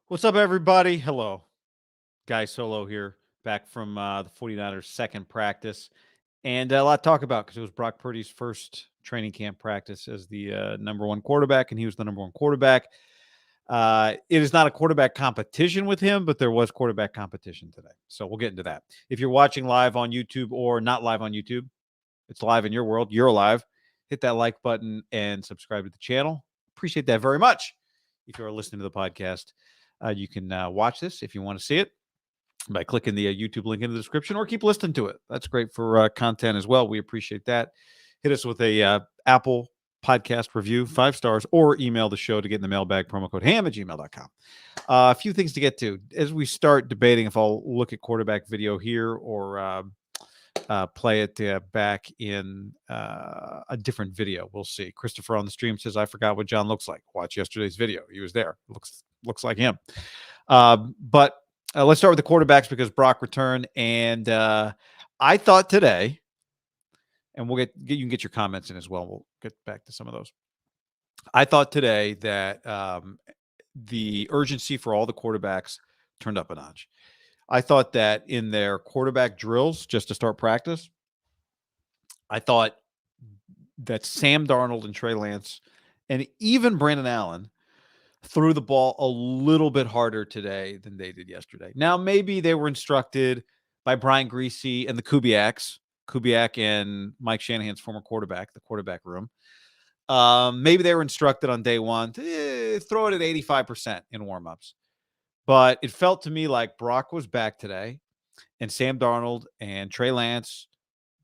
What's up, everybody? Hello. Guy Solo here, back from the 49ers' second practice. And a lot to talk about because it was Brock Purdy's first training camp practice as the number one quarterback, and he was the number one quarterback. It is not a quarterback competition with him, but there was quarterback competition today. So we'll get into that. If you're watching live on YouTube or not live on YouTube, it's live in your world. You're alive. Hit that like button and subscribe to the channel. Appreciate that very much. If you are listening to the podcast, you can watch this if you want to see it by clicking the YouTube link in the description, or keep listening to it. That's great for content as well. We appreciate that. Hit us with a Apple podcast review, 5 stars, or email the show to get in the mailbag, promo code ham@gmail.com. A few things to get to as we start debating if I'll look at quarterback video here or play it back in a different video. We'll see. Christopher on the stream says, I forgot what John looks like. Watch yesterday's video. He was there. Looks like him. But let's start with the quarterbacks because Brock returned. And I thought today, and you can get your comments in as well. We'll get back to some of those. I thought today that the urgency for all the quarterbacks turned up a notch. I thought that in their quarterback drills, just to start practice, I thought that Sam Darnold and Trey Lance and even Brandon Allen threw the ball a little bit harder today than they did yesterday. Now, maybe they were instructed by Brian Greasy and the Kubiak and Mike Shanahan's former quarterback, the quarterback room. Maybe they were instructed on day one to throw it at 85% in warmups. But it felt to me like Brock was back today, and Sam Darnold and Trey Lance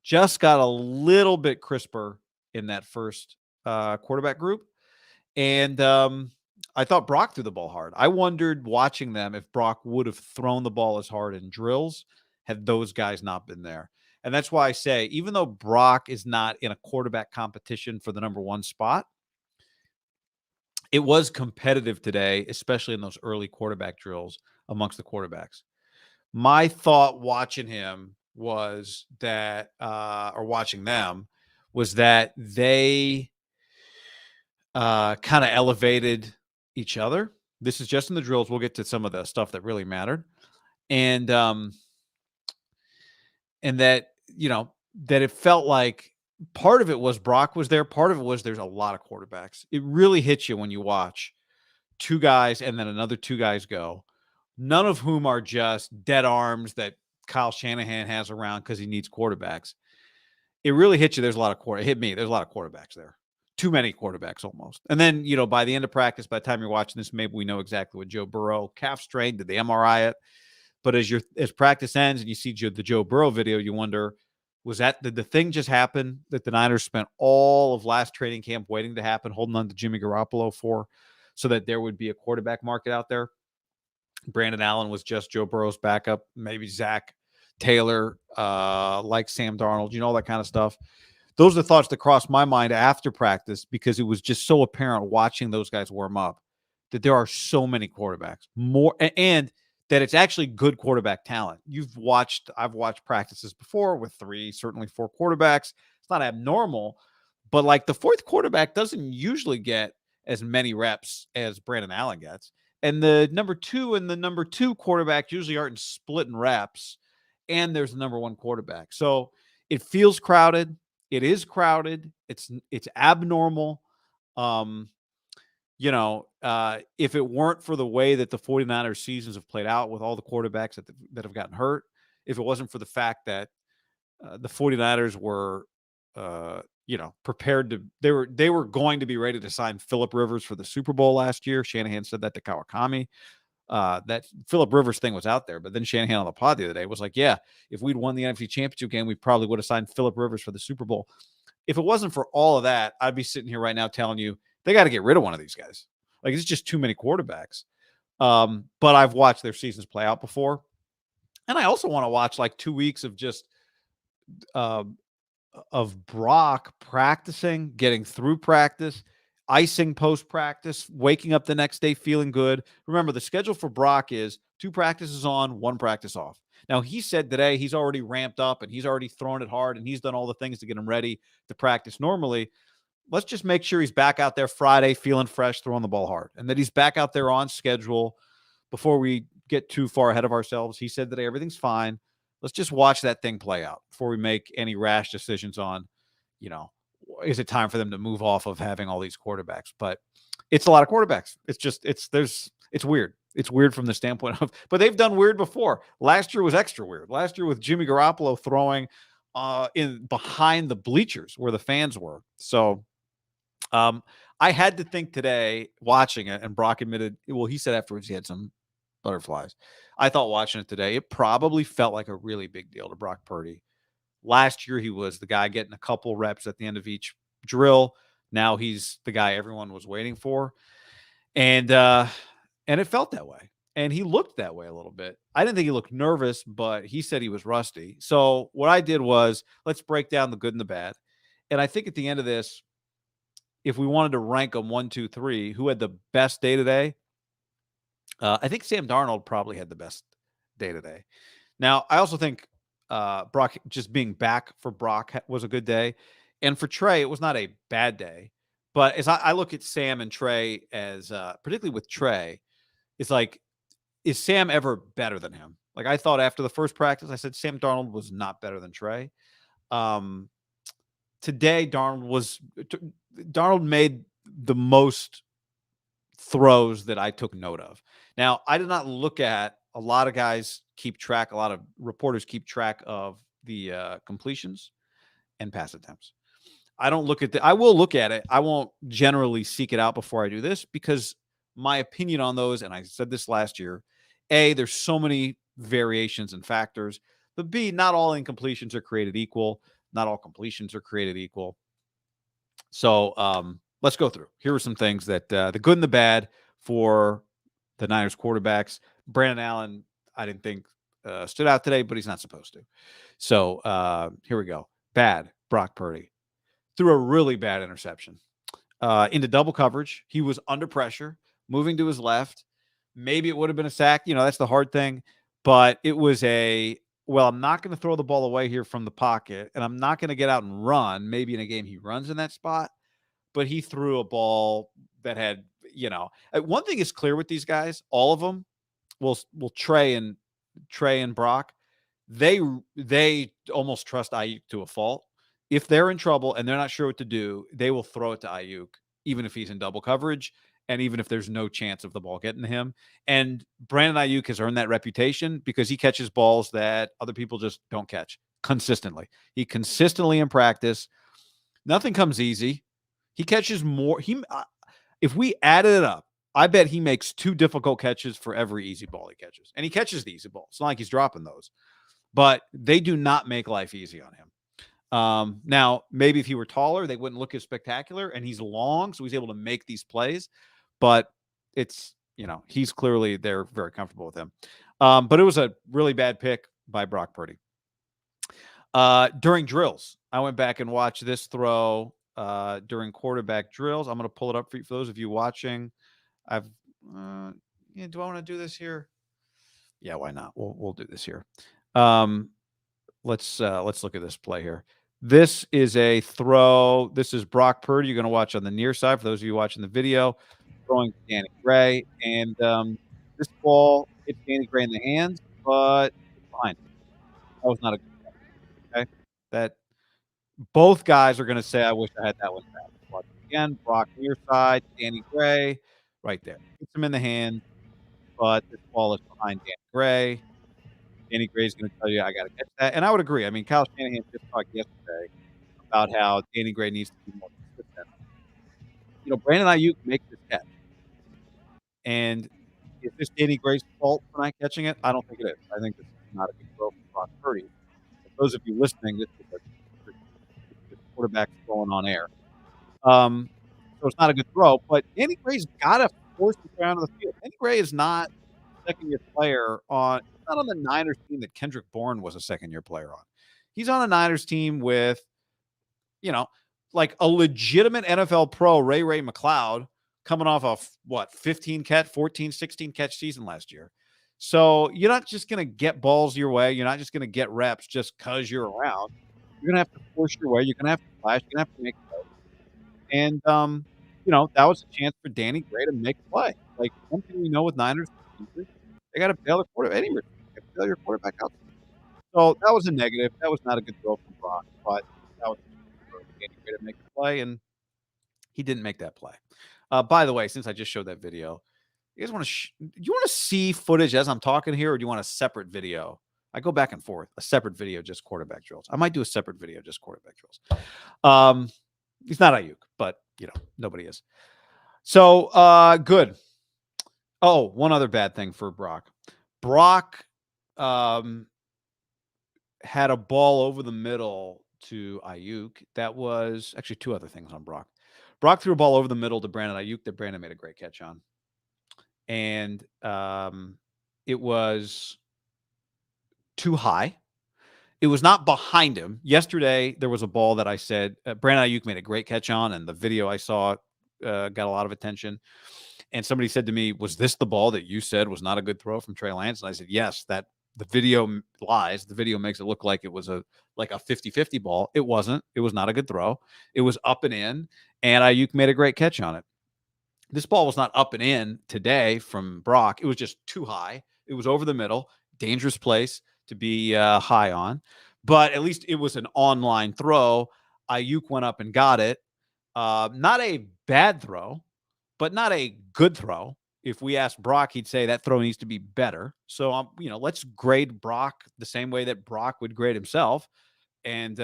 just got a little bit crisper in that first quarterback group. And I thought Brock threw the ball hard. I wondered watching them if Brock would have thrown the ball as hard in drills had those guys not been there. And that's why I say, even though Brock is not in a quarterback competition for the number one spot, it was competitive today, especially in those early quarterback drills amongst the quarterbacks. My thought watching him was that, or watching them, was that they kind of elevated each other. This is just in the drills. We'll get to some of the stuff that really mattered. And that, that it felt like part of it was Brock was there. Part of it was there's a lot of quarterbacks. It really hits you when you watch two guys and then another two guys go, none of whom are just dead arms that Kyle Shanahan has around because he needs quarterbacks. It really hits you. There's a lot of it hit me. There's a lot of quarterbacks there. Too many quarterbacks almost. And then, by the end of practice, by the time you're watching this, maybe we know exactly what Joe Burrow calf strain, did they MRI it? But as practice ends and you see the Joe Burrow video, you wonder, did the thing just happen that the Niners spent all of last training camp waiting to happen, holding on to Jimmy Garoppolo for, so that there would be a quarterback market out there? Brandon Allen was just Joe Burrow's backup, maybe Zach Taylor, like Sam Darnold, all that kind of stuff. Those are the thoughts that crossed my mind after practice because it was just so apparent watching those guys warm up that there are so many quarterbacks, more, and that it's actually good quarterback talent. I've watched practices before with 3, certainly 4 quarterbacks. It's not abnormal, but like the fourth quarterback doesn't usually get as many reps as Brandon Allen gets. And the number 2 and the number 2 quarterback usually aren't splitting reps, and there's the number 1 quarterback. So it feels crowded. It is crowded. It's abnormal. If it weren't for the way that the 49ers seasons have played out with all the quarterbacks that have gotten hurt, if it wasn't for the fact that the 49ers were, prepared to, they were going to be ready to sign Phillip Rivers for the Super Bowl last year. Shanahan said that to Kawakami. That Phillip Rivers thing was out there, but then Shanahan on the pod the other day was like, yeah, if we'd won the NFC Championship game, we probably would have signed Phillip Rivers for the Super Bowl. If it wasn't for all of that, I'd be sitting here right now telling you, they got to get rid of one of these guys. Like, it's just too many quarterbacks. But I've watched their seasons play out before. And I also want to watch like 2 weeks of just of Brock practicing, getting through practice, icing post-practice, waking up the next day feeling good. Remember, the schedule for Brock is 2 practices on, 1 practice off. Now, he said today he's already ramped up and he's already thrown it hard and he's done all the things to get him ready to practice normally. Let's just make sure he's back out there Friday feeling fresh, throwing the ball hard, and that he's back out there on schedule before we get too far ahead of ourselves, he said today everything's fine. Let's just watch that thing play out before we make any rash decisions on, you know, is it time for them to move off of having all these quarterbacks? But it's a lot of quarterbacks. It's just it's weird. It's weird from the standpoint of, but they've done weird before. Last year was extra weird. Last year with Jimmy Garoppolo throwing in behind the bleachers where the fans were. So I had to think today watching it, and Brock admitted, well, he said afterwards he had some butterflies. I thought watching it today, it probably felt like a really big deal to Brock Purdy. Last year, he was the guy getting a couple reps at the end of each drill. Now he's the guy everyone was waiting for. And it felt that way. And he looked that way a little bit. I didn't think he looked nervous, but he said he was rusty. So what I did was let's break down the good and the bad. And I think at the end of this, if we wanted to rank them 1, 2, 3, who had the best day today? I think Sam Darnold probably had the best day today. Now, I also think Brock just being back for Brock was a good day. And for Trey, it was not a bad day. But as I look at Sam and Trey as particularly with Trey, it's like, is Sam ever better than him? Like I thought after the first practice, I said Sam Darnold was not better than Trey. Today, Darnold made the most throws that I took note of. Now, I did not look at a lot of guys keep track. A lot of reporters keep track of the completions and pass attempts. I don't look at I will look at it. I won't generally seek it out before I do this because my opinion on those, and I said this last year, A, there's so many variations and factors, but B, not all incompletions are created equal. Not all completions are created equal. So let's go through. Here are some things that the good and the bad for the Niners quarterbacks. Brandon Allen, I didn't think stood out today, but he's not supposed to. So here we go. Bad, Brock Purdy. Threw a really bad interception into double coverage. He was under pressure, moving to his left. Maybe it would have been a sack. That's the hard thing. But it was I'm not going to throw the ball away here from the pocket, and I'm not going to get out and run. Maybe in a game he runs in that spot. But he threw a ball that had, one thing is clear with these guys, all of them, will Trey and Brock, they almost trust Ayuk to a fault. If they're in trouble and they're not sure what to do, they will throw it to Ayuk, even if he's in double coverage and even if there's no chance of the ball getting to him. And Brandon Ayuk has earned that reputation because he catches balls that other people just don't catch consistently. He consistently in practice, nothing comes easy. He catches more. If we added it up, I bet he makes 2 difficult catches for every easy ball he catches. And he catches the easy ball. It's not like he's dropping those. But they do not make life easy on him. Now, maybe if he were taller, they wouldn't look as spectacular. And he's long, so he's able to make these plays. But it's, he's clearly, they're very comfortable with him. But it was a really bad pick by Brock Purdy. During drills, I went back and watched this throw during quarterback drills. I'm going to pull it up for those of you watching. Do I want to do this here? Yeah, why not? We'll do this here. Let's look at this play here. This is a throw. This is Brock Purdy. You're going to watch on the near side. For those of you watching the video, throwing to Danny Gray, and this ball hit Danny Gray in the hands, but it's behind him. That was not a good play. Okay, that both guys are going to say, "I wish I had that one back." Watch it again. Brock near side, Danny Gray, right there. Hits him in the hand, but this ball is behind Danny Gray. Danny Gray's going to tell you, I got to catch that. And I would agree. I mean, Kyle Shanahan just talked yesterday about how Danny Gray needs to be more consistent. Brandon Ayuk makes this catch. And is this Danny Gray's fault for not catching it? I don't think it is. I think this is not a good throw from Brock Purdy. For those of you listening, this is a quarterback throwing on air. So it's not a good throw. But Danny Gray's got to force the guy onto the field. Danny Gray is not a second-year player not on the Niners team that Kendrick Bourne was a second-year player on. He's on a Niners team with, like a legitimate NFL pro, Ray McLeod, coming off a 14, 16 catch season last year. So you're not just going to get balls your way. You're not just going to get reps just because you're around. You're going to have to force your way. You're going to have to flash. You're going to have to make plays. And, that was a chance for Danny Gray to make a play. Like, one thing we know with Niners, They got to bail the quarterback. Any receiver, they gotta bail your quarterback out. So that was a negative. That was not a good throw from Brock, but that was for Andy Reid to make the play, and he didn't make that play. By the way, since I just showed that video, you guys want to? Do you want to see footage as I'm talking here, or do you want a separate video? I go back and forth. A separate video, just quarterback drills. I might do a separate video, just quarterback drills. He's not Ayuk, but nobody is. So good. Oh, one other bad thing for Brock. Brock had a ball over the middle to Ayuk. That was actually two other things on Brock. Brock threw a ball over the middle to Brandon Ayuk that Brandon made a great catch on. And it was too high. It was not behind him. Yesterday, there was a ball that I said Brandon Ayuk made a great catch on, and the video I saw got a lot of attention. And somebody said to me, "Was this the ball that you said was not a good throw from Trey Lance?" And I said, "Yes, that the video lies. The video makes it look like it was a 50-50 ball. It wasn't. It was not a good throw. It was up and in, and Ayuk made a great catch on it. This ball was not up and in today from Brock. It was just too high. It was over the middle, dangerous place to be high on. But at least it was an online throw. Ayuk went up and got it. Not a bad throw, but not a good throw. If we asked Brock, he'd say that throw needs to be better. So, let's grade Brock the same way that Brock would grade himself and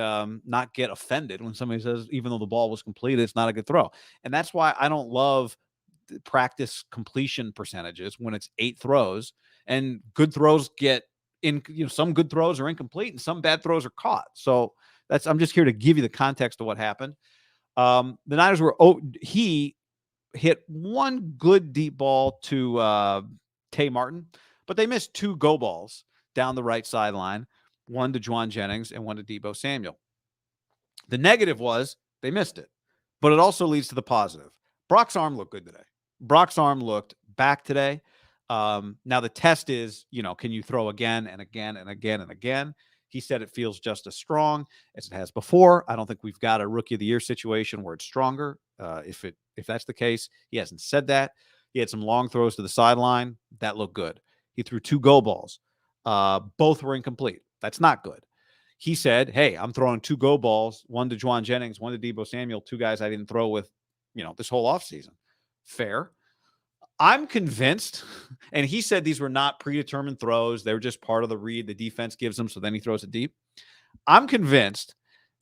not get offended when somebody says, even though the ball was completed, it's not a good throw. And that's why I don't love practice completion percentages when it's 8 throws and good throws get in, some good throws are incomplete and some bad throws are caught. So I'm just here to give you the context of what happened. The Niners he hit one good deep ball to Tay Martin, but they missed 2 go balls down the right sideline, one to Juwan Jennings and one to Deebo Samuel. The negative was they missed it, but it also leads to the positive. Brock's arm looked good today. Brock's arm looked back today. Now the test is, can you throw again and again and again and again? He said it feels just as strong as it has before. I don't think we've got a rookie of the year situation where it's stronger. If that's the case, he hasn't said that. He had some long throws to the sideline. That looked good. He threw 2 go balls. Both were incomplete. That's not good. He said, hey, I'm throwing 2 go balls, one to Juwan Jennings, one to Deebo Samuel, 2 guys I didn't throw with, this whole offseason. Fair. I'm convinced, and he said these were not predetermined throws. They were just part of the read the defense gives him, so then he throws it deep. I'm convinced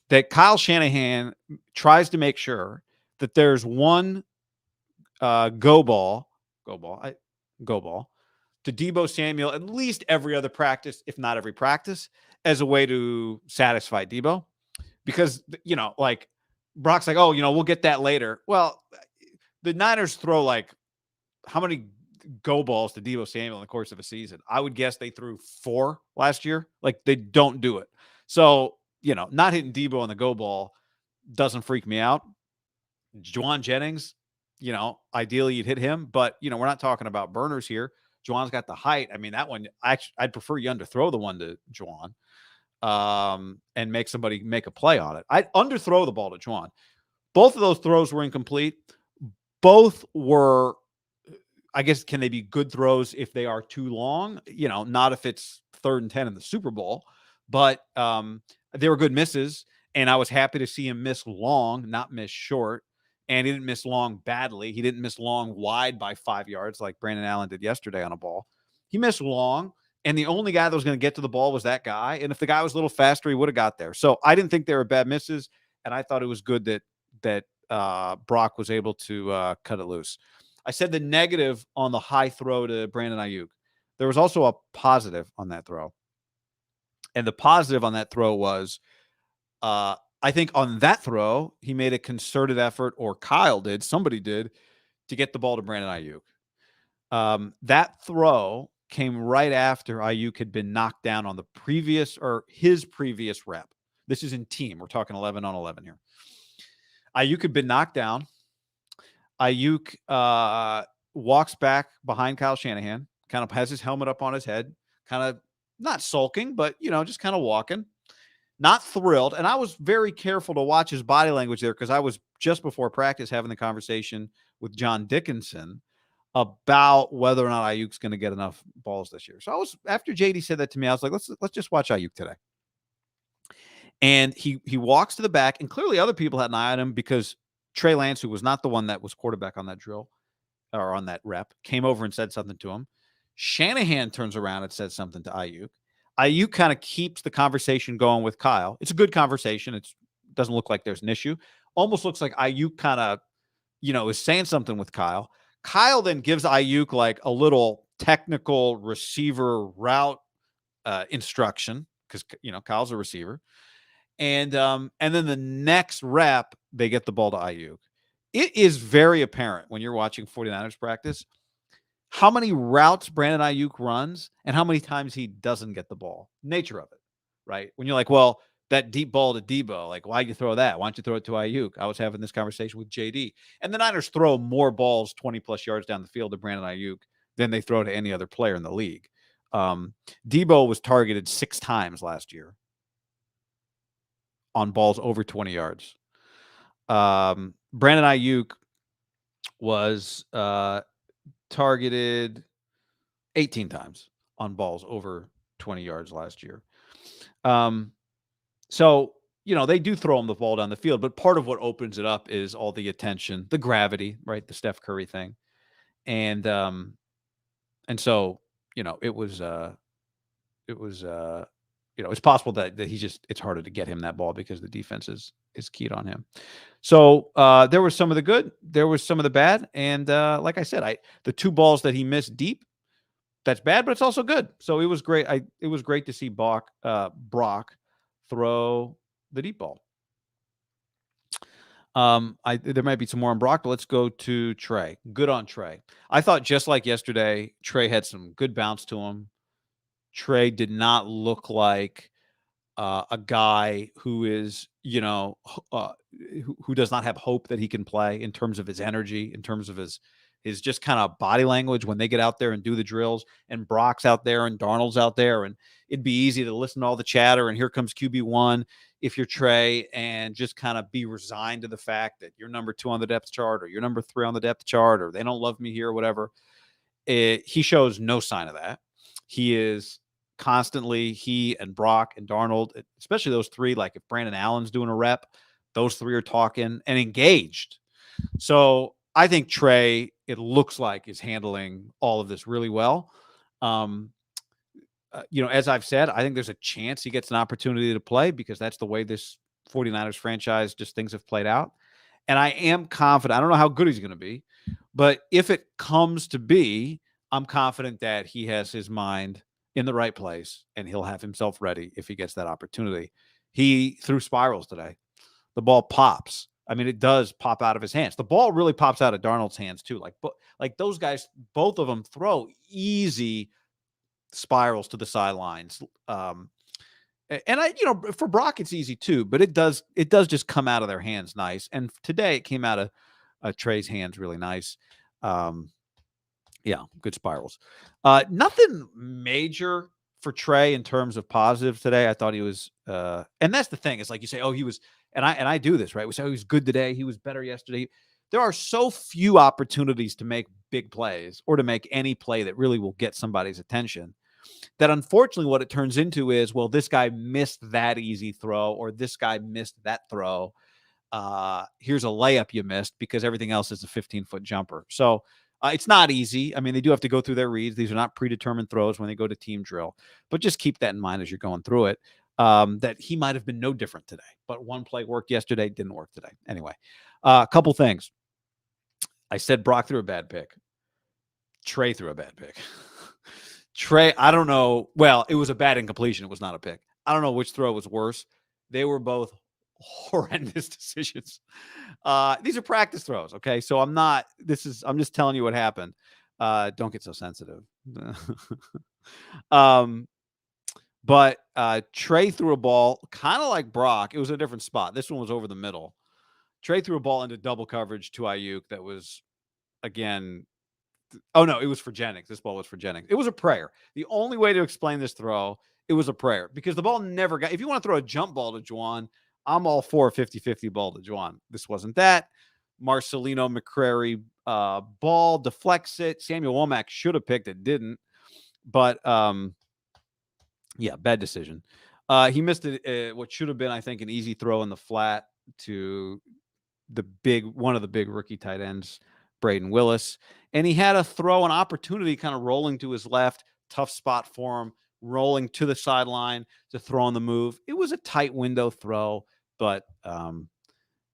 that Kyle Shanahan tries to make sure that there's one go ball to Deebo Samuel at least every other practice, if not every practice, as a way to satisfy Deebo. Because, Brock's like, oh, we'll get that later. Well, the Niners throw how many go balls to Deebo Samuel in the course of a season? I would guess they threw 4 last year. They don't do it. So, not hitting Deebo on the go ball doesn't freak me out. Juwan Jennings, ideally you'd hit him, but, we're not talking about burners here. Juwan's got the height. I mean, that one, I'd prefer you underthrow the one to Juwan and make somebody make a play on it. I'd underthrow the ball to Juwan. Both of those throws were incomplete. Both were, I guess, can they be good throws if they are too long? Not if it's 3rd and 10 in the Super Bowl, but they were good misses. And I was happy to see him miss long, not miss short. And he didn't miss long badly. He didn't miss long wide by 5 yards like Brandon Allen did yesterday on a ball. He missed long. And the only guy that was going to get to the ball was that guy. And if the guy was a little faster, he would have got there. So I didn't think they were bad misses. And I thought it was good that Brock was able to cut it loose. I said the negative on the high throw to Brandon Ayuk. There was also a positive on that throw. And the positive on that throw was, I think on that throw, he made a concerted effort, or Kyle did, somebody did, to get the ball to Brandon Ayuk. That throw came right after Ayuk had been knocked down on his previous rep. This is in team. We're talking 11 on 11 here. Ayuk had been knocked down. Ayuk walks back behind Kyle Shanahan, kind of has his helmet up on his head, kind of not sulking, but, just kind of walking. Not thrilled. And I was very careful to watch his body language there because I was just before practice having the conversation with John Dickinson about whether or not Ayuk's going to get enough balls this year. So after JD said that to me, I was like, let's just watch Ayuk today. And he walks to the back, and clearly other people had an eye on him because Trey Lance, who was not the one that was quarterback on that drill or on that rep, came over and said something to him. Shanahan turns around and says something to Ayuk. Ayuk kind of keeps the conversation going with Kyle. It's a good conversation. It doesn't look like there's an issue. Almost looks like Ayuk kind of, is saying something with Kyle. Kyle then gives Ayuk like a little technical receiver route instruction because, Kyle's a receiver. And then the next rep, they get the ball to Ayuk. It is very apparent when you're watching 49ers practice how many routes Brandon Ayuk runs and how many times he doesn't get the ball. Nature of it, right? When you're like, well, that deep ball to Debo, like, why'd you throw that? Why don't you throw it to Ayuk? I was having this conversation with JD. And the Niners throw more balls 20-plus yards down the field to Brandon Ayuk than they throw to any other player in the league. Debo was targeted 6 times last year on balls over 20 yards. Brandon Ayuk was targeted 18 times on balls over 20 yards last year. So, they do throw him the ball down the field, but part of what opens it up is all the attention, the gravity, right? The Steph Curry thing. And so, it's possible that it's harder to get him that ball because the defense is keyed on him. So there was some of the good, there was some of the bad. And like I said, the 2 balls that he missed deep, that's bad, but it's also good. So it was great. It was great to see Brock throw the deep ball. There might be some more on Brock, but let's go to Trey. Good on Trey. I thought just like yesterday, Trey had some good bounce to him. Trey did not look like a guy who is, who does not have hope that he can play in terms of his energy, in terms of his just kind of body language when they get out there and do the drills, and Brock's out there and Darnold's out there, and it'd be easy to listen to all the chatter and here comes QB1 if you're Trey, and just kind of be resigned to the fact that you're number 2 on the depth chart or you're number 3 on the depth chart or they don't love me here or whatever. He shows no sign of that. He is constantly, he and Brock and Darnold, especially those 3, like if Brandon Allen's doing a rep, those 3 are talking and engaged. So I think Trey, it looks like, is handling all of this really well. As I've said, I think there's a chance he gets an opportunity to play because that's the way this 49ers franchise, just things have played out. And I am confident. I don't know how good he's going to be, but if it comes to be, I'm confident that he has his mind in the right place and he'll have himself ready if he gets that opportunity. He threw spirals today. The ball pops. I mean, it does pop out of his hands. The ball really pops out of Darnold's hands too. Like those guys, both of them throw easy spirals to the sidelines. And for Brock, it's easy too, but it does just come out of their hands nice. And today it came out of Trey's hands really nice. Yeah, good spirals. Nothing major for Trey in terms of positives today. I thought he was, and that's the thing. It's like you say, oh, he was, and I do this, right? We say, oh, he was good today. He was better yesterday. There are so few opportunities to make big plays or to make any play that really will get somebody's attention that unfortunately what it turns into is, well, this guy missed that easy throw or this guy missed that throw. Here's a layup you missed because everything else is a 15-foot jumper. So it's not easy. I mean, they do have to go through their reads. These are not predetermined throws when they go to team drill, but just keep that in mind as you're going through it, that he might have been no different today, but one play worked yesterday, didn't work today. Anyway, a couple things. I said Brock threw a bad pick. Trey threw a bad pick. Trey, I don't know. Well, it was a bad incompletion. It was not a pick. I don't know which throw was worse. They were both horrendous decisions. These are practice throws. Okay. So I'm just telling you what happened. Don't get so sensitive. But Trey threw a ball kind of like Brock. It was a different spot. This one was over the middle. Trey threw a ball into double coverage to Ayuk that was, again, oh, no, it was for Jennings. This ball was for Jennings. It was a prayer. The only way to explain this throw, it was a prayer because the ball never got – if you want to throw a jump ball to Juwan, I'm all for a 50-50 ball to Juwan. This wasn't that. Marcelino McCrary ball, deflects it. Samuel Womack should have picked it, didn't. But yeah, bad decision. He missed what should have been, I think, an easy throw in the flat to one of the big rookie tight ends, Braden Willis. And he had a throw, an opportunity kind of rolling to his left, tough spot for him, rolling to the sideline to throw on the move. It was a tight window throw, but an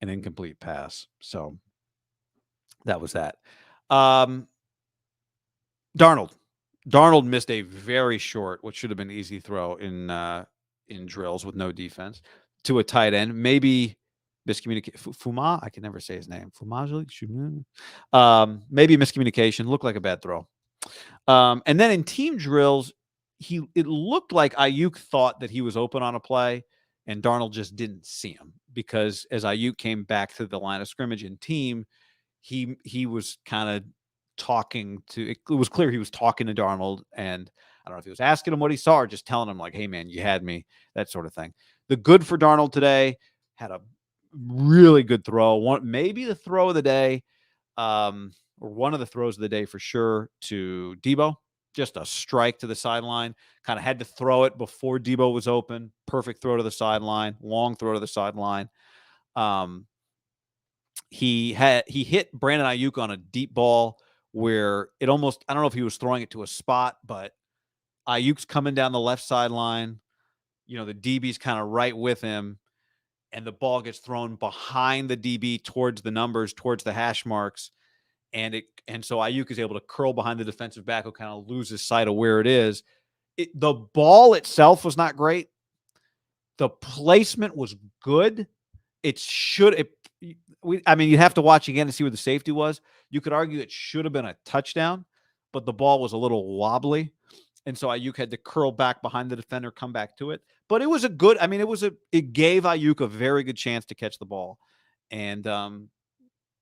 incomplete pass. So that was that. Darnold missed a very short, what should have been easy throw in drills with no defense to a tight end. Maybe miscommunication. Fuma, I can never say his name. Fumajali, maybe miscommunication. Looked like a bad throw. And then in team drills, it looked like Ayuk thought that he was open on a play, and Darnold just didn't see him, because as Ayuk came back to the line of scrimmage in team, he was kind of talking to. It was clear he was talking to Darnold, and I don't know if he was asking him what he saw or just telling him like, "Hey man, you had me," that sort of thing. The good for Darnold today, had a really good throw. Maybe the throw of the day, or one of the throws of the day for sure, to Debo. Just a strike to the sideline. Kind of had to throw it before Debo was open. Perfect throw to the sideline. Long throw to the sideline. He hit Brandon Ayuk on a deep ball where it almost, I don't know if he was throwing it to a spot, but Ayuk's coming down the left sideline. The DB's kind of right with him, and the ball gets thrown behind the DB towards the numbers, towards the hash marks. And so Ayuk is able to curl behind the defensive back, who kind of loses sight of where it is. The ball itself was not great. The placement was good. You have to watch again to see where the safety was. You could argue it should have been a touchdown, but the ball was a little wobbly. And so Ayuk had to curl back behind the defender, come back to it. But it was it gave Ayuk a very good chance to catch the ball. And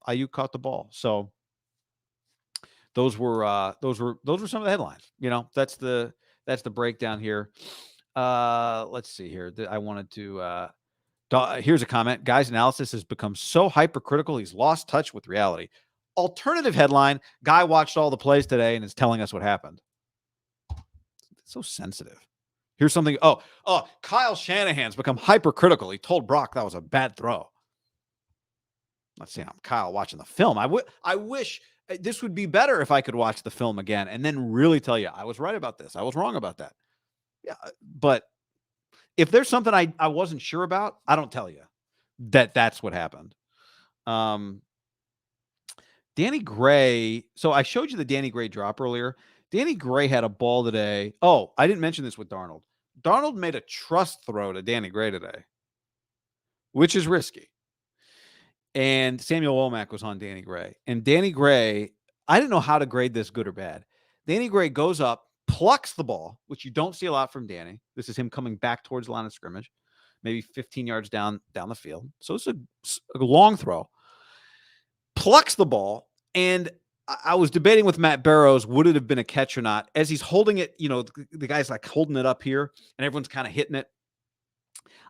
Ayuk caught the ball. So those were some of the headlines. That's the breakdown here. Let's see here. I wanted to here's a comment. Guy's analysis has become so hypercritical, he's lost touch with reality. Alternative headline: Guy watched all the plays today and is telling us what happened. It's so sensitive. Here's something. Oh, Kyle Shanahan's become hypercritical. He told Brock that was a bad throw. I'm not saying I'm Kyle watching the film. I wish this would be better if I could watch the film again and then really tell you I was right about this, I was wrong about that. Yeah, but if there's something I wasn't sure about, I don't tell you that's what happened. Danny Gray. So I showed you the Danny Gray drop earlier. Danny Gray had a ball today. Oh, I didn't mention this with Darnold. Darnold made a trust throw to Danny Gray today, which is risky. And Samuel Womack was on Danny Gray. And Danny Gray, I didn't know how to grade this, good or bad. Danny Gray goes up, plucks the ball, which you don't see a lot from Danny. This is him coming back towards the line of scrimmage, maybe 15 yards down the field. So it's a long throw. Plucks the ball, and I was debating with Matt Barrows, would it have been a catch or not? As he's holding it, the guy's like holding it up here, and everyone's kind of hitting it.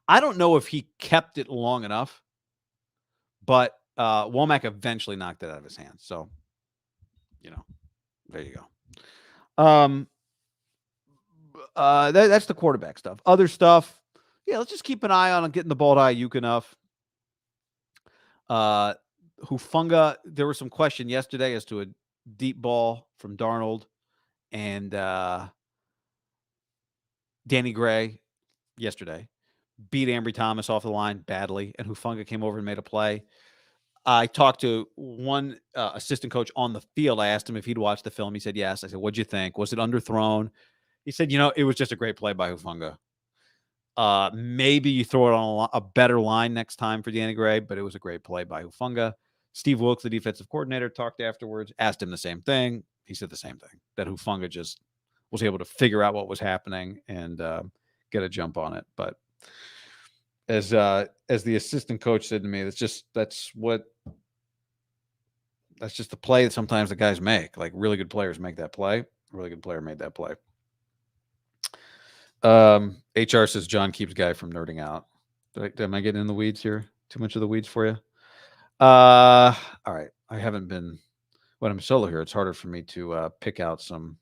I don't know if he kept it long enough, but Womack eventually knocked it out of his hands. So, there you go. That's the quarterback stuff. Other stuff, yeah, let's just keep an eye on getting the ball to Ayuk enough. Hufanga, there was some question yesterday as to a deep ball from Darnold and Danny Gray yesterday beat Ambry Thomas off the line badly, and Hufanga came over and made a play. I talked to one assistant coach on the field. I asked him if he'd watched the film. He said yes. I said, what'd you think? Was it underthrown? He said, it was just a great play by Hufanga. Maybe you throw it on a better line next time for Danny Gray, but it was a great play by Hufanga. Steve Wilkes, the defensive coordinator, talked afterwards, asked him the same thing. He said the same thing, that Hufanga just was able to figure out what was happening and get a jump on it. But as the assistant coach said to me, that's just the play that sometimes the guys make. Like, really good players make that play. A really good player made that play. HR says John keeps Guy from nerding out. Am I getting in the weeds here? Too much of the weeds for you? All right. I haven't been when I'm solo here. It's harder for me to pick out some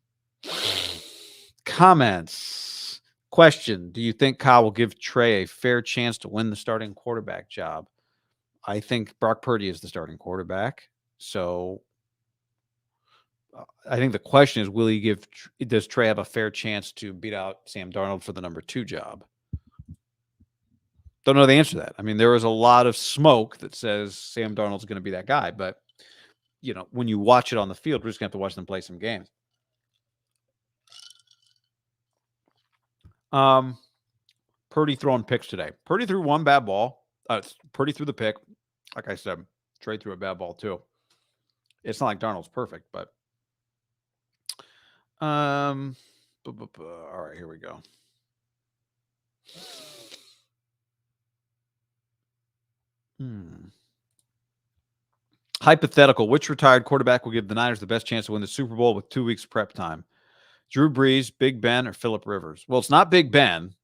comments. Question: do you think Kyle will give Trey a fair chance to win the starting quarterback job? I think Brock Purdy is the starting quarterback. So I think the question is, will he give? Does Trey have a fair chance to beat out Sam Darnold for the number 2 job? Don't know the answer to that. I mean, there is a lot of smoke that says Sam Darnold's going to be that guy, but when you watch it on the field, we're just going to have to watch them play some games. Purdy throwing picks today. Purdy threw one bad ball. Purdy threw the pick. Like I said, Trey threw a bad ball too. It's not like Darnold's perfect, but all right, here we go. Hypothetical: which retired quarterback will give the Niners the best chance to win the Super Bowl with 2 weeks prep time? Drew Brees, Big Ben, or Phillip Rivers? Well, it's not Big Ben.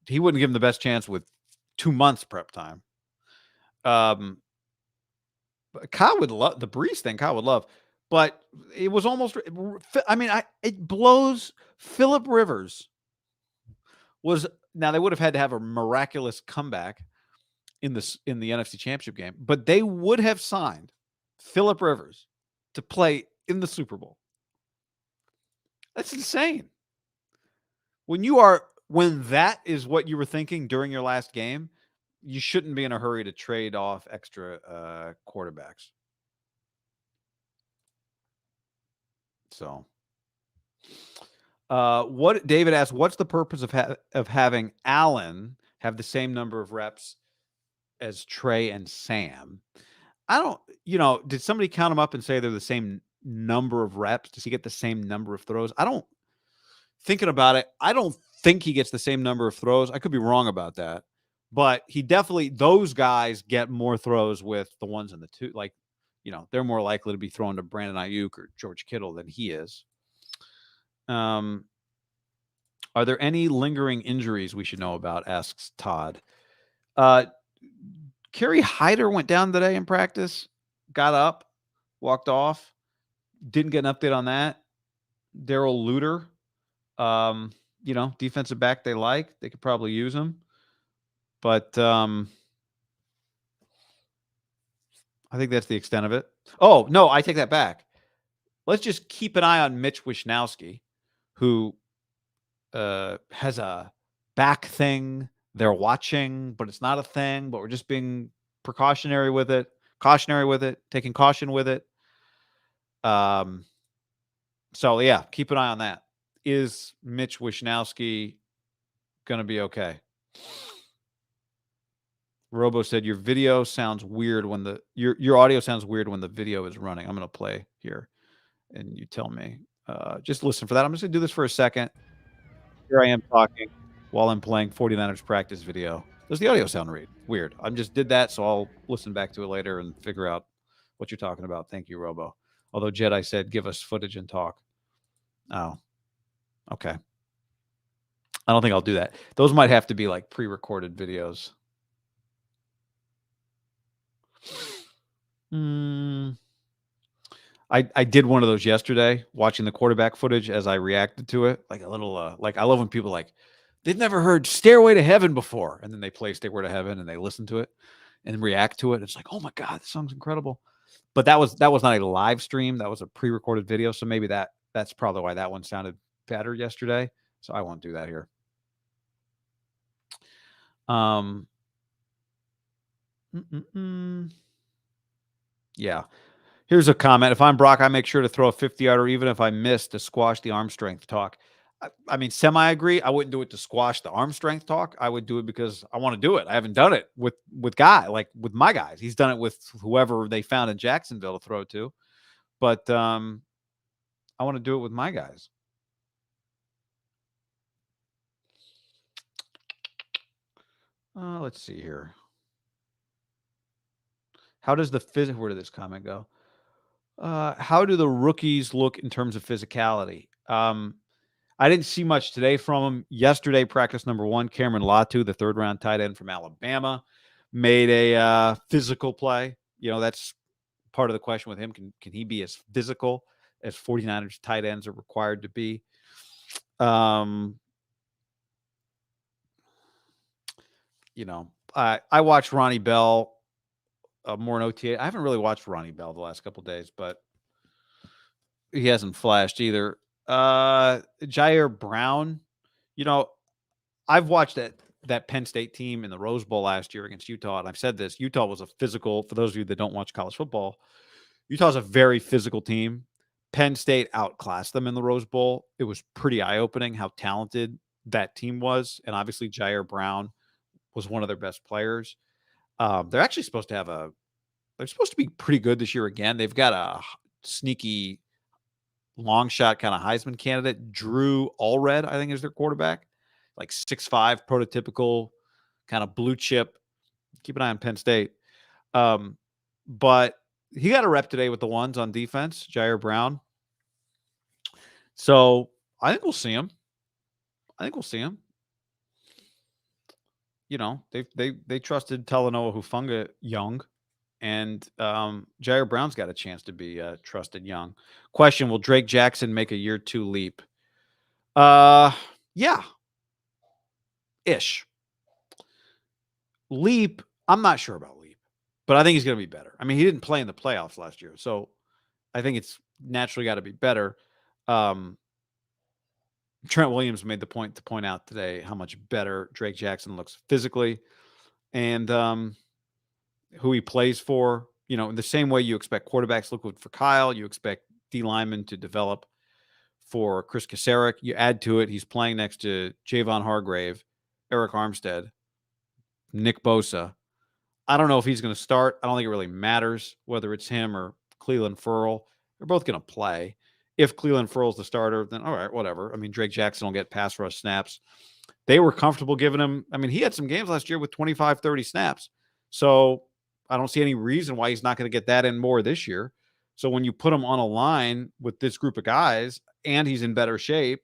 He wouldn't give him the best chance with 2 months prep time. Kyle would love the Brees thing. Kyle would love, but it was almost. I mean, it blows. Phillip Rivers was now they would have had to have a miraculous comeback in the NFC Championship game, but they would have signed Phillip Rivers to play in the Super Bowl. That's insane. When that is what you were thinking during your last game, you shouldn't be in a hurry to trade off extra quarterbacks. So, what David asked, what's the purpose of having Allen have the same number of reps as Trey and Sam? I don't, did somebody count them up and say they're the same number of reps? Does he get the same number of throws? Thinking about it, I don't think he gets the same number of throws. I could be wrong about that, but those guys get more throws with the ones in the 2. Like, they're more likely to be thrown to Brandon Ayuk or George Kittle than he is. Are there any lingering injuries we should know about? Asks Todd. Kerry Hyder went down today in practice, got up, walked off. Didn't get an update on that. Daryl Luter, defensive back they like. They could probably use him. But I think that's the extent of it. Oh, no, I take that back. Let's just keep an eye on Mitch Wishnowsky, who has a back thing they're watching, but it's not a thing, but we're just being cautionary with it, taking caution with it. So, yeah, keep an eye on that. Is Mitch Wishnowsky going to be okay? Robo said your video sounds weird when your audio sounds weird when the video is running. I'm going to play here, and you tell me. Just listen for that. I'm just going to do this for a second. Here I am talking while I'm playing 49ers practice video. Does the audio sound weird? I just did that, so I'll listen back to it later and figure out what you're talking about. Thank you, Robo. Although Jedi said, give us footage and talk. Oh, okay. I don't think I'll do that. Those might have to be like pre-recorded videos. I did one of those yesterday, watching the quarterback footage as I reacted to it. Like a little, I love when people they've never heard Stairway to Heaven before. And then they play Stairway to Heaven and they listen to it and react to it. It's like, oh my God, this song's incredible. But that was not a live stream. That was a pre-recorded video. So maybe that's probably why that one sounded better yesterday. So I won't do that here. Yeah. Here's a comment. If I'm Brock, I make sure to throw a 50-yarder even if I miss to squash the arm strength talk. I mean, semi-agree. I wouldn't do it to squash the arm strength talk. I would do it because I want to do it. I haven't done it with with my guys. He's done it with whoever they found in Jacksonville to throw to. But I want to do it with my guys. Let's see here. How does where did this comment go? How do the rookies look in terms of physicality? I didn't see much today from them. Yesterday, practice number 1, Cameron Latu, the 3rd-round tight end from Alabama. made a physical play. That's part of the question with him. Can he be as physical as 49ers tight ends are required to be? Um, I watched Ronnie Bell more in OTA. I haven't really watched Ronnie Bell the last couple of days, but he hasn't flashed either. Jair Brown, you know, I've watched that Penn State team in the Rose Bowl last year against Utah, and I've said this: Utah was a physical. For those of you that don't watch college football, Utah's a very physical team. Penn State outclassed them in the Rose Bowl. It was pretty eye-opening how talented that team was, and obviously Jair Brown was one of their best players. They're actually supposed to have they're supposed to be pretty good this year again. They've got a sneaky long shot kind of Heisman candidate. Drew Allred, I think, is their quarterback. Like 6'5", prototypical kind of blue chip. Keep an eye on Penn State. But he got a rep today with the ones on defense, Jair Brown. So I think we'll see him. They trusted Talanoa Hufanga young, and Jair Brown's got a chance to be trusted young. Question: will Drake Jackson make a year 2 leap? Yeah, ish. Leap, I'm not sure about leap, but I think he's going to be better. I mean, he didn't play in the playoffs last year, so I think it's naturally got to be better. Trent Williams made the point to point out today how much better Drake Jackson looks physically, and who he plays for. In the same way you expect quarterbacks look good for Kyle, you expect D linemen to develop for Chris Kasarik. You add to it, he's playing next to Javon Hargrave, Eric Armstead, Nick Bosa. I don't know if he's going to start. I don't think it really matters whether it's him or Cleveland Ferrell. They're both going to play. If Cleveland Ferrell's the starter, then all right, whatever. I mean, Drake Jackson will get pass rush snaps. They were comfortable giving him. I mean, he had some games last year with 25, 30 snaps. So I don't see any reason why he's not going to get that in more this year. So when you put him on a line with this group of guys and he's in better shape,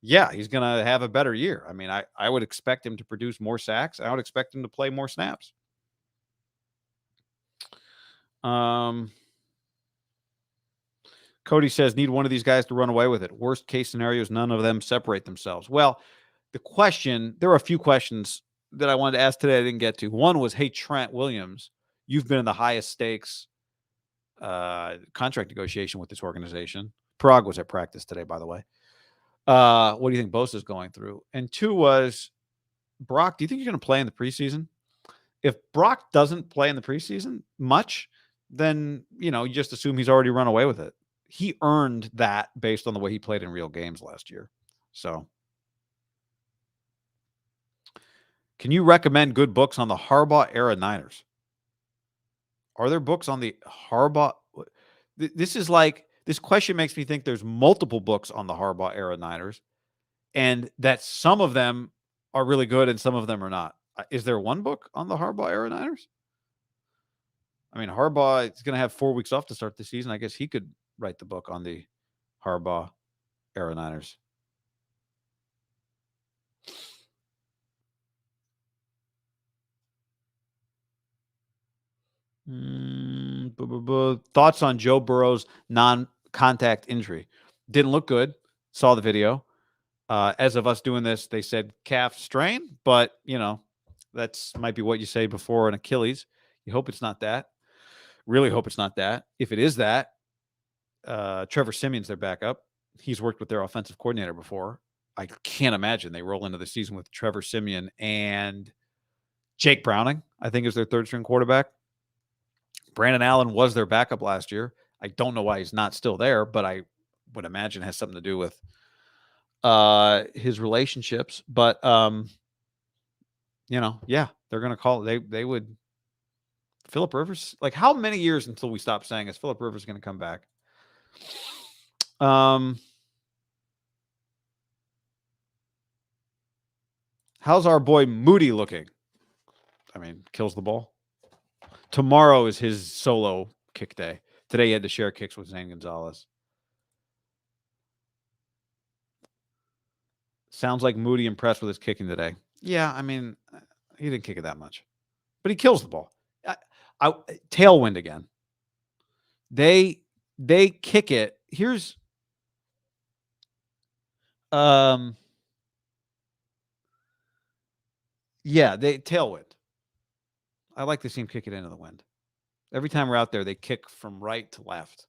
yeah, he's going to have a better year. I mean, I would expect him to produce more sacks. I would expect him to play more snaps. Cody says, need one of these guys to run away with it. Worst case scenarios, none of them separate themselves. Well, there were a few questions that I wanted to ask today I didn't get to. One was, hey, Trent Williams, you've been in the highest stakes contract negotiation with this organization. Prague was at practice today, by the way. What do you think Bosa's going through? And two was, Brock, do you think you're going to play in the preseason? If Brock doesn't play in the preseason much, then, you just assume he's already run away with it. He earned that based on the way he played in real games last year. So, can you recommend good books on the Harbaugh era Niners? Are there books on the Harbaugh? This question makes me think there's multiple books on the Harbaugh era Niners, and that some of them are really good and some of them are not. Is there one book on the Harbaugh era Niners? I mean, Harbaugh is going to have 4 weeks off to start the season. I guess he could write the book on the Harbaugh era Niners. Thoughts on Joe Burrow's non-contact injury? Didn't look good. Saw the video. As of us doing this, they said calf strain, but that's might be what you say before an Achilles. You hope it's not that. Really hope it's not that. If it is that, Trevor Siemian's their backup. He's worked with their offensive coordinator before. I can't imagine they roll into the season with Trevor Siemian and Jake Browning, I think, is their third string quarterback. Brandon Allen was their backup last year. I don't know why he's not still there, but I would imagine it has something to do with his relationships. But yeah, they're going to call it. They would. Phillip Rivers, like, how many years until we stop saying is Phillip Rivers going to come back? How's our boy Moody looking? I mean, kills the ball. Tomorrow is his solo kick day. Today he had to share kicks with Zane Gonzalez. Sounds like Moody impressed with his kicking today. Yeah, I mean, he didn't kick it that much. but he kills the ball. I tailwind again. They kick it. Here's yeah, they tailwind. I like to see him kick it into the wind. Every time we're out there, they kick from right to left,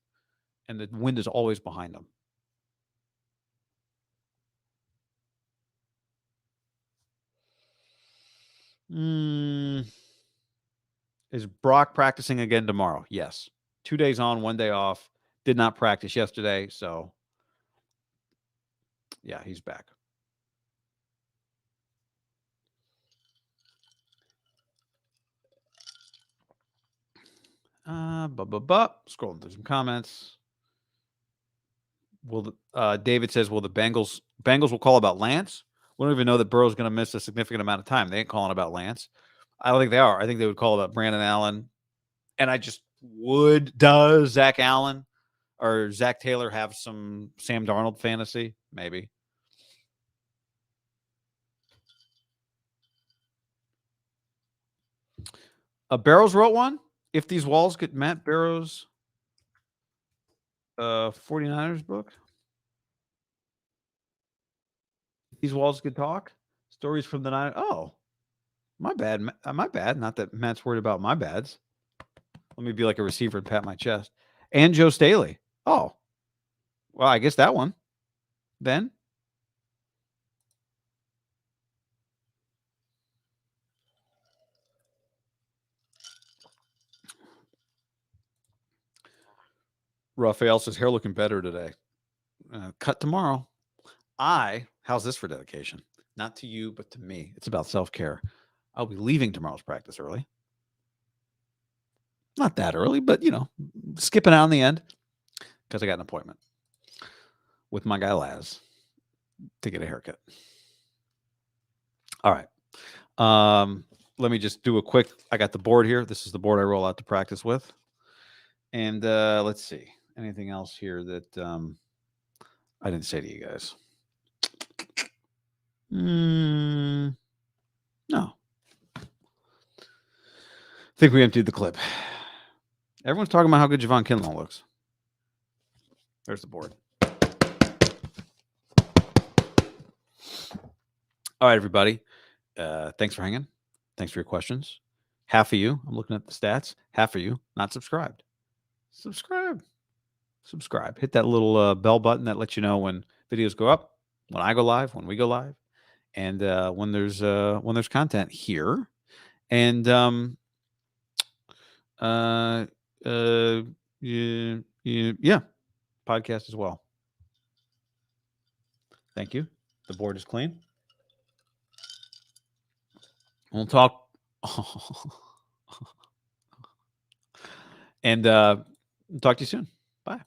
and the wind is always behind them. Is Brock practicing again tomorrow? Yes. 2 days on, 1 day off. Did not practice yesterday, so yeah, he's back. Scrolling through some comments. David says, will the Bengals will call about Lance? We don't even know that Burrow's going to miss a significant amount of time. They ain't calling about Lance. I don't think they are. I think they would call about Brandon Allen. And does Zach Allen or Zach Taylor have some Sam Darnold fantasy? Maybe. Barrows wrote one. If these walls get Matt Barrows 49ers book. These walls could talk. Stories from the night. Oh, my bad. My bad. Not that Matt's worried about my bads. Let me be like a receiver and pat my chest. And Joe Staley. Oh, well, I guess that one. Then. Raphael says hair looking better today. Cut tomorrow. How's this for dedication? Not to you, but to me. It's about self-care. I'll be leaving tomorrow's practice early. Not that early, but skipping out in the end because I got an appointment with my guy Laz to get a haircut. All right. Let me just do a quick. I got the board here. This is the board I roll out to practice with. And let's see. Anything else here that I didn't say to you guys? No. I think we emptied the clip. Everyone's talking about how good Javon Kinlaw looks. There's the board. All right, everybody. Thanks for hanging. Thanks for your questions. Half of you, I'm looking at the stats. Half of you not subscribed. Subscribe. Hit that little bell button that lets you know when videos go up, when I go live, when we go live, and when there's content here. And yeah, podcast as well. Thank you. The board is clean. We'll talk. And talk to you soon. Bye.